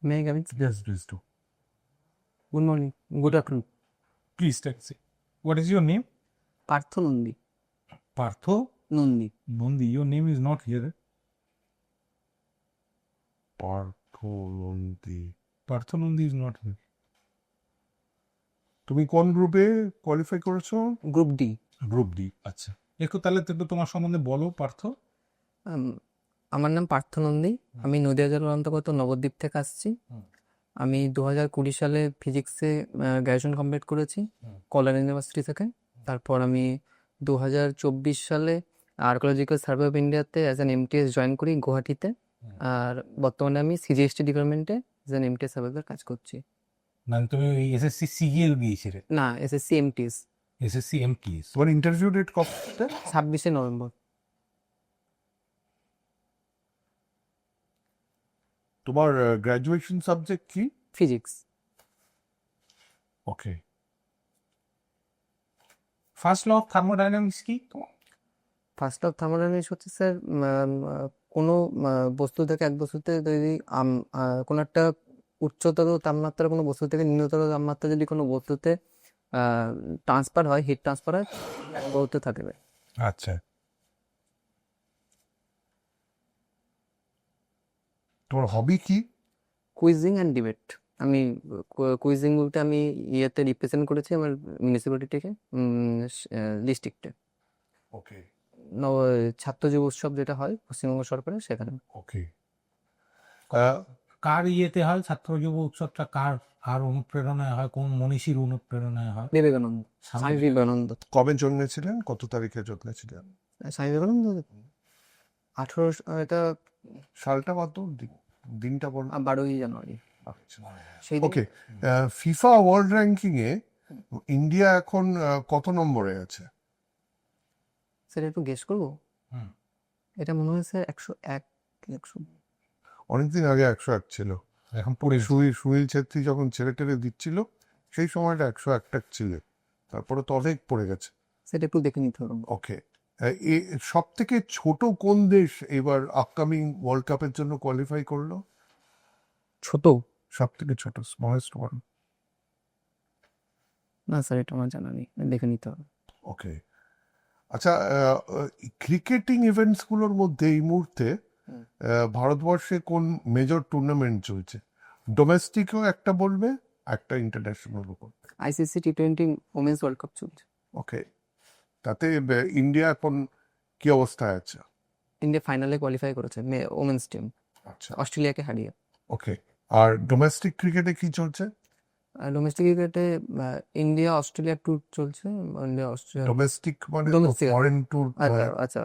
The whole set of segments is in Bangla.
May I come in? Yes, please do. Good morning. Good afternoon. Please take a seat. What is your name? Partho Nandi. Partho Nandi. Nandi. Your name is not here. পার্থনন্দী। Partho Nandi is not here. তুমি কোন গ্রুপে কোয়ালিফাই করেছো? Group D. Group D. আচ্ছা, তাহলে একটু তোমার সম্বন্ধে বলো পার্থ। আমার নাম পার্থ নন্দী। আমি নদিয়া জেলার অন্তর্গত নবদ্বীপ থেকে আসছি। আমি 2020 সালে ফিজিক্সে গ্র্যাজুয়েশন কমপ্লিট করেছি কল্যাণ ইউনিভার্সিটি থেকে। তারপর আমি 2024 সালে আর্কোলজিক্যাল সার্ভে অফ ইন্ডিয়াতে অ্যাজ অ্যান এমটিএস জয়েন করি গুয়াহাটিতে। আর বর্তমানে আমি সিজিএসটি ডিপার্টমেন্টে অ্যাজ অ্যান এমটিএস সার্ভেয়ার কাজ করছি। মানে তুমি এসএসসি সিজিএল দিয়েছিলে? না, এসএসসি এমটিএস। SSC MTS. তোমার ইন্টারভিউ ডেট কবে? 26শে নভেম্বর। তোমার গ্র্যাজুয়েশন সাবজেক্ট কি? Physics. Okay. First law of thermodynamics কি? ফার্স্ট অফ থার্মোডাইনামিক্স হচ্ছে স্যার কোনো বস্তু থেকে এক বস্তুতে যদি কোনো একটা উচ্চতর তাপমাত্রার কোনো বস্তু থেকে নিম্নতর তাপমাত্রা যদি কোনো বস্তুতে ট্রান্সফার হয়, হিট ট্রান্সফার হয়, বলতে থাকবে। আচ্ছা, তোমার হবি কি? Cuisine and debate. আমি কুইজিং বলতে আমি ইয়েতে রিপ্রেজেন্ট করেছি আমার মিউনিসিপ্যালিটিকে, ডিস্ট্রিক্টে। ওকে ছাত্র যুব উৎসব যেটা হয় পশ্চিমবঙ্গ সরকারের, সেখানে। ওকে। কার ইয়েতে হয় ছাত্র যুব উৎসবটা? কার আর অনুপ্রেরণায় হয়? কোন মনীষীর অনুপ্রেরণায় হয়? বিবেকানন্দ, স্বামী বিবেকানন্দ। কবে জন্মেছিলেন? কত তারিখে জন্মেছিলেন? স্বামী বিবেকানন্দ 1800, এটা সালটা কত? দিনটা বল। 12ই জানুয়ারি। সেই ওকে। ফিফা ওয়ার্ল্ড র্যাঙ্কিং এ ইন্ডিয়া এখন কত নম্বরে আছে? স্যার একটু গেস করবো। এটা মনে হয় স্যার 101। অনেকদিন আগে 101 ছিল। এখন পড়ে সুনীল ছেত্রী যখন ছেড়ে টেড়ে দিচ্ছিল সেই সময়টা 101 ছিল, তারপরে তো অনেক পড়ে গেছে। সেটা একটু দেখে নিতে হবে। ওকে। সব থেকে ছোট কোন দেশ এবার আপকামিং ওয়ার্ল্ড কাপের জন্য কোয়ালিফাই করলো? ছোট? সব থেকে ছোট, স্মলেস্ট ওয়ান। না স্যার, এটা আমার জানা নেই, দেখে নিতে হবে। ওকে। আচ্ছা, ক্রিকেটিং ইভেন্টস গুলোর মধ্যে এই মুহূর্তে ভারতবর্ষে কোন মেজর টুর্নামেন্ট চলছে? ডোমেস্টিকও একটা বলবে, একটা ইন্টারন্যাশনাল বলবে। ICC T20 women's world cup চলছে। ওকে। তাতে ইন্ডিয়া এখন কি অবস্থায় আছে? ইন্ডিয়া ফাইনালে কোয়ালিফাই করেছে ওমেন্স টিম, আচ্ছা, অস্ট্রেলিয়াকে হারিয়ে। ওকে। আর ডোমেস্টিক ক্রিকেটে কি চলছে? ডোমেস্টিক ক্রিকেটে ইন্ডিয়া অস্ট্রেলিয়া ট্যুর চলছে। ইন্ডিয়া অস্ট্রেলিয়া ডোমেস্টিক মানে Domestic, ফরেন ট্যুর। আচ্ছা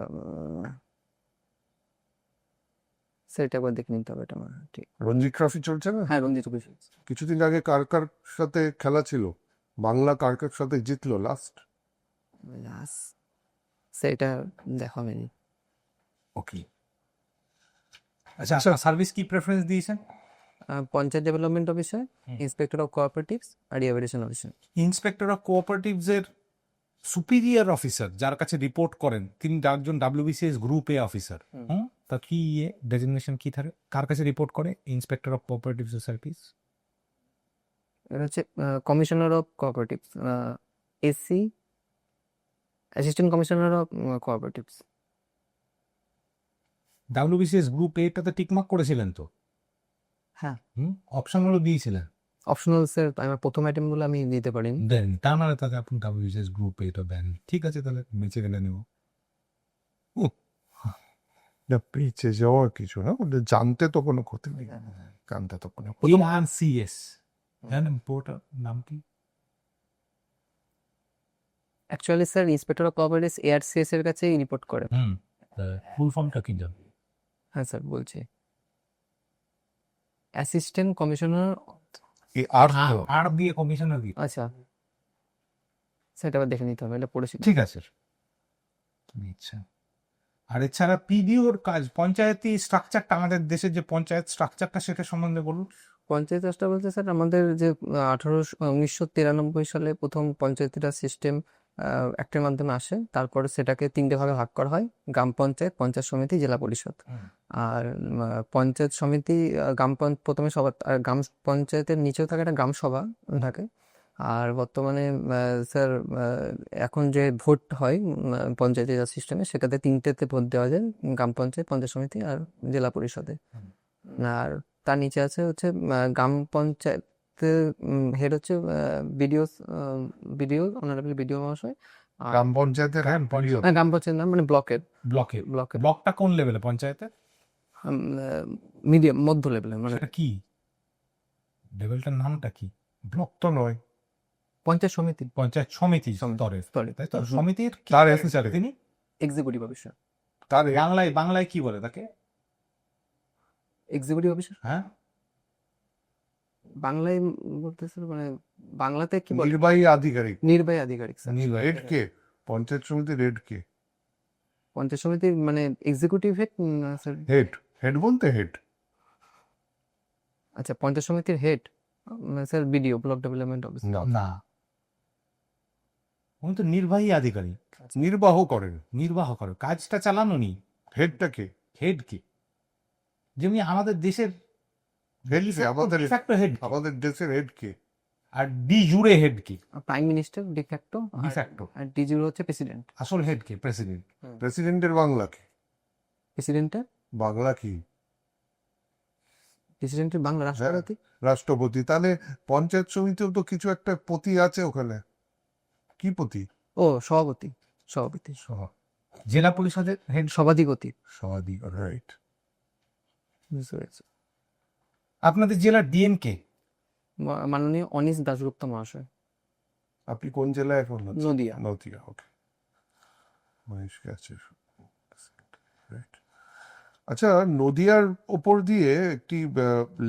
সেটা একবার দেখে নিতে হবে, এটা আমার ঠিক। রঞ্জি ট্রফি চলছে না? হ্যাঁ, রঞ্জি ট্রফি। কিছুদিন আগে কার কার সাথে খেলা ছিল? বাংলা কার কার সাথে জিতলো লাস্ট? সেটা দেখা হয়নি। ওকে। আচ্ছা, সার্ভিস কি প্রেফারেন্স দিয়েছেন? Panchayat development officer, inspector of cooperatives আর rehabilitation officer. Inspector of cooperatives এর সুপিরিয়র অফিসার যার কাছে রিপোর্ট করেন তিনি একজন ডাব্লিউবিসিএস গ্রুপ এ অফিসার। তা কি ডেজিগনেশন কি থাকে? কার কাছে রিপোর্ট করে ইন্সপেক্টর অফ কোঅপারেটিভ সোসাইটিস? এটা হচ্ছে commissioner of cooperatives, SC, assistant commissioner of cooperatives. WBCS group এটাতে টিকমার্ক করেছিলেন তো? হ্যাঁ। অপশনগুলো দিয়েছিলেন? অপশনাল স্যার, আমার প্রথম আইটেমগুলো আমি দিতে পারিনি। দেন তা নাহলে তাকে আপনি ডাব্লিউবিসিএস গ্রুপ এটা দেন। ঠিক আছে, তাহলে বেঁচে গেলে নেব। পেয়েছে যাওয়ার কিছু না, ওদের জানতে তো কোনো ক্ষতি নেই, জানতে তো কোনো। ARCS জানেন পোর্টাল নাম কি? Actually sir inspector of cooperatives ARCS এর কাছেই রিপোর্ট করে। ফুল ফর্মটা কি জানেন? হ্যাঁ স্যার, বলছি অ্যাসিস্ট্যান্ট কমিশনার। আর দিয়ে কমিশনার দিয়ে। আচ্ছা, সেটা আবার দেখে নিতে হবে, এটা পড়েছি। ঠিক আছে। আচ্ছা, আর এছাড়া পিডিওর কাজ, পঞ্চায়েতি স্ট্রাকচারটা, আমাদের দেশের যে পঞ্চায়েত স্ট্রাকচারটা সেটা সম্বন্ধে বলুন। পঞ্চায়েত রাজটা বলতে স্যার আমাদের যে 1993 সালে প্রথম পঞ্চায়েতি রাজ সিস্টেম অ্যাক্টের মাধ্যমে আসে, তারপরে সেটাকে 3টে ভাগে ভাগ করা হয়: গ্রাম পঞ্চায়েত, পঞ্চায়েত সমিতি, জেলা পরিষদ। আর পঞ্চায়েত সমিতি, প্রথমে সবার গ্রাম পঞ্চায়েতের নিচেও থাকে একটা গ্রাম সভা থাকে। আর বর্তমানে স্যার এখন যে ভোট হয় পঞ্চায়েতের সিস্টেমে, সেটাতে 3টেতে ভোট দেওয়া যায়: গ্রাম পঞ্চায়েত, পঞ্চায়েত সমিতি আর জেলা পরিষদে। আর তার নিচে আছে হচ্ছে গ্রাম পঞ্চায়েতের হেড হচ্ছে বিডিও, অনারেবল বিডিও মহাশয়। আর গ্রাম পঞ্চায়েতের না, গ্রাম পঞ্চায়েত না, মানে ব্লকের ব্লকে ব্লকটা কোন লেভেলে পঞ্চায়েতে? মিডিয়াম, মধ্য লেভেলের, মানে সেটা কি লেভেলটার নামটা কি? ব্লক তো নয়, পঞ্চায়েত সমিতি, পঞ্চায়েত সমিতি সমিতি স্তরে, তাই তো? সমিতির তার অফিসার তিনি। Executive officer. তার বাংলায় কি বলে তাকে? এক্সিকিউটিভ অফিসার হ্যাঁ, বাংলায় বলতে স্যার, মানে বাংলাতে কি বলে? নির্বাহী আধিকারিক। নির্বাহী আধিকারিক স্যার। হেড কে? পঞ্চায়েত সমিতির হেড কে? পঞ্চায়েত সমিতির মানে এক্সিকিউটিভ হেড স্যার। হেড বলতে হেড। আচ্ছা, পঞ্চায়েত সমিতির head sir BDO, block development officer. না, উনি তো নির্বাহী আধিকারিক, নির্বাহ করেন। নির্বাহ করে, কাজটা চালানো নি। হেডটা কে? হেড কে? যেমনি আমাদের দেশের হেড কে? আমাদের হেড, আমাদের দেশের হেড কে? আর ডি জুড়ে হেড কে? Prime minister de facto, de facto. আর ডিজির হচ্ছে প্রেসিডেন্ট। আসল হেড কে? প্রেসিডেন্ট। প্রেসিডেন্টের বাংলা কি? প্রেসিডেন্টের বাংলা কি? প্রেসিডেন্টের বাংলা রাষ্ট্রপতি। রাষ্ট্রপতি। তাহলে পঞ্চায়েত সমিতিও তো কিছু একটা পতি আছে ওখানে। কি পতি? ও সভাপতি, সভাপতি, জেলা পরিষদের হেড সভাধিপতি। সভাদি, রাইট। বুঝতে পেরেছি। আপনাদের জেলার ডিএম কে? মাননীয় অনিশ দাশগুপ্ত মহাশয়। আপনি কোন জেলায় এখন আছেন? নদিয়া। নদিয়া, ওকে। মহেশকে আছে, রাইট। আচ্ছা, নদিয়ার ওপর দিয়ে একটি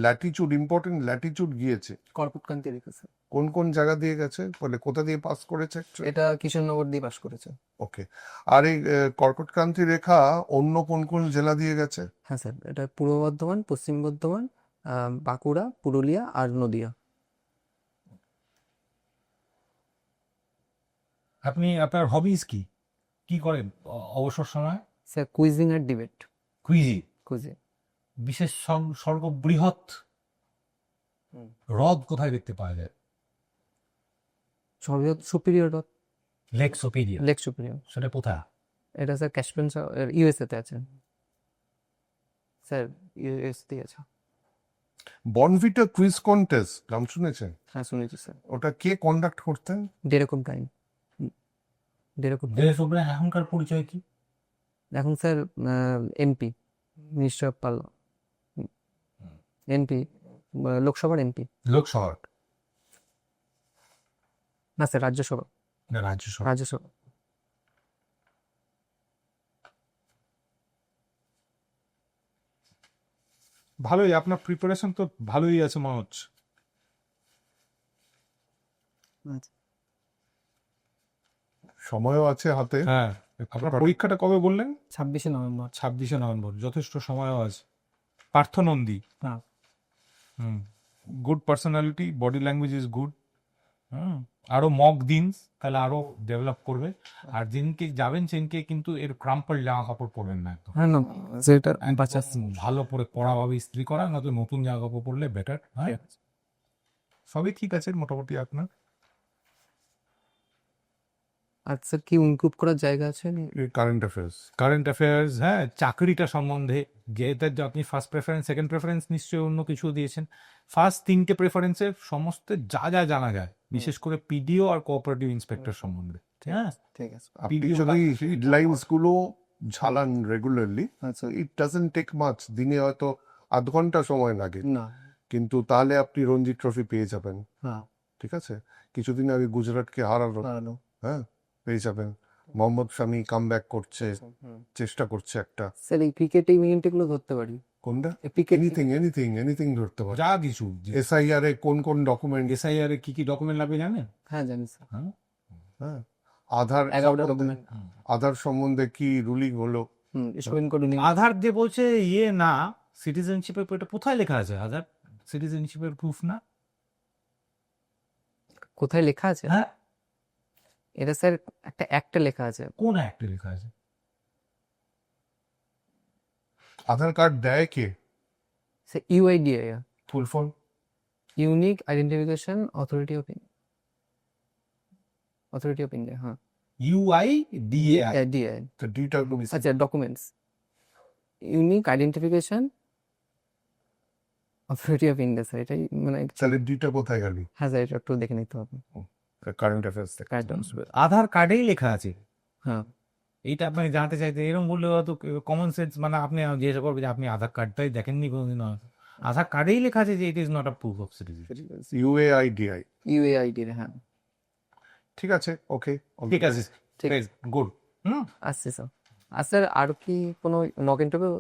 ল্যাটিচুড, ইম্পর্টেন্ট ল্যাটিচুড গিয়েছে। কর্কটক্রান্তি রেখেছে। কোন কোন জায়গা দিয়ে গেছে, বলে কোথা দিয়ে পাস করেছে? এটা কিশোরনগর দিয়ে পাস করেছে। ওকে। আর এই কর্কটক্রান্তি রেখা অন্য কোন কোন জেলা দিয়ে গেছে? হ্যাঁ স্যার, এটা পূর্ব বর্ধমান, পশ্চিম বর্ধমান, বাঁকুড়া, পুরুলিয়া আর নদিয়া। আপনি, আপনার হবিজ কি, কি করেন অবসর সময়? স্যার কুইজিং আর ডিবেট। কুইজি। কুইজিং। বিশেষ সর্ববৃহৎ হ্রদ কোথায় দেখতে পাওয়া যায়? সর্ববৃহৎ superior lake superior. Lake superior. সেটা কোথায়? এটা স্যার ক্যাসপিয়ান, ইউএসএ তে আছে স্যার, ইউএসএ তে আছে। বনভিটা কুইজ কন্টেস্ট নাম শুনেছেন? হ্যাঁ শুনেছি স্যার। ওটা কে কন্ডাক্ট করতেন? ডেরেকুম টাইম। ডেরেকুম। এখনকার পরিচয় কি? এখন sir MP, minister of MP, লোকসভার এমপি। লোকসভা না স্যার, রাজ্যসভা। না, রাজ্যসভা। রাজ্যসভা। ভালোই, আপনার প্রিপারেশন তো ভালোই আছে মনে হচ্ছে। সময়ও আছে হাতে। হ্যাঁ, আপনার পরীক্ষাটা কবে বললেন? 26শে নভেম্বর। 26শে নভেম্বর, যথেষ্ট সময়ও আছে। পার্থ নন্দী। হ্যাঁ। Good personality, body language is good. আরো মক দিন, তাহলে আরো ডেভেলপ করবে। আর যেদিনকে যাবেন সেদিনকে কিন্তু এর ক্রাম্পল জামা কাপড় পরবেন না একদম। হ্যাঁ না, সেটা ভালো করে পড়াভাবে ইস্ত্রি করা, নয়তো নতুন জামা কাপড় পরলে বেটার। হ্যাঁ, সবই ঠিক আছে মোটামুটি আপনার। আর স্যার কি ইমপ্রুভ করার জায়গা আছে? Current affairs. কারেন্ট অ্যাফেয়ার্স, হ্যাঁ, চাকরিটা সম্বন্ধে, যেটা আপনি ফার্স্ট প্রেফারেন্স, সেকেন্ড প্রেফারেন্স নিশ্চয়ই অন্য কিছু দিয়েছেন। ফার্স্ট 3টে প্রেফারেন্সের সমস্ত যা যা জানা যায়, বিশেষ করে পিডিও আর কোঅপারেটিভ ইন্সপেক্টর সম্বন্ধে। হ্যাঁ, ঠিক আছে। আপনি যদি হেডলাইন্স গুলো ঝালান regularly, it doesn't take much, দিনে হয়তো আধ ঘন্টা সময় লাগে, না। কিন্তু তাহলে আপনি রঞ্জি ট্রফি পেয়ে যাবেন। হ্যাঁ। ঠিক আছে, কিছুদিন আগে গুজরাটকে হারালো, হ্যাঁ, পেয়ে যাবেন। মোহাম্মদ শামি কাম ব্যাক করছে, চেষ্টা করছে একটা। স্যার এই ক্রিকেট ইভেন্ট এগুলো ধরতে পারি? কোনটা? ক্রিকেট এনিথিং ধরতে পারে। যা কিছু। এসআইআর এ কোন কোন ডকুমেন্ট, এসআইআর এ কি কি ডকুমেন্ট লাগবে জানেন? হ্যাঁ জানি স্যার। হ্যাঁ, আধার 11টা ডকুমেন্ট। আধার সম্বন্ধে কি রুলিং হলো? Supreme court ruling. আধার যে বলছে ইয়ে না, সিটিজেনশিপের, এটা কোথায় লেখা আছে? আধার সিটিজেনশিপের প্রুফ না? কোথায় লেখা আছে? হ্যাঁ, এটা স্যার একটা অ্যাক্টে লেখা আছে। কোন অ্যাক্টে লেখা আছে? আধার কার্ড দেয় কে? সে UIDAI, full form? Unique identification authority of India. হ্যাঁ, UIDAI। ডিআই। তো ডিটা একটু মিস। আচ্ছা, documents, unique identification authority of India sir, এটাই মানে তাহলে ডিটা কোথায় গেল? হ্যাঁ স্যার, এটা একটু দেখে নিতে হবে। কারেন্ট অ্যাফেয়ার্স থেকে। আধার কার্ডেই লেখা আছে হ্যাঁ, এইটা, আপনি জানতে চাইতে এরকম বললে হয়তো কমন সেন্স, মানে আপনি জিজ্ঞাসা করবে যে আপনি আধার কার্ডটাই দেখেননি কোনোদিন? আধার কার্ডেই লেখা আছে যে it is not a proof of citizenship. UAIDI। UID, হ্যাঁ। ঠিক আছে, ওকে। ঠিক আছে, ঠিক। গুড। আসছে স্যার। আর স্যার আর কি কোনো মক ইন্টারভিউ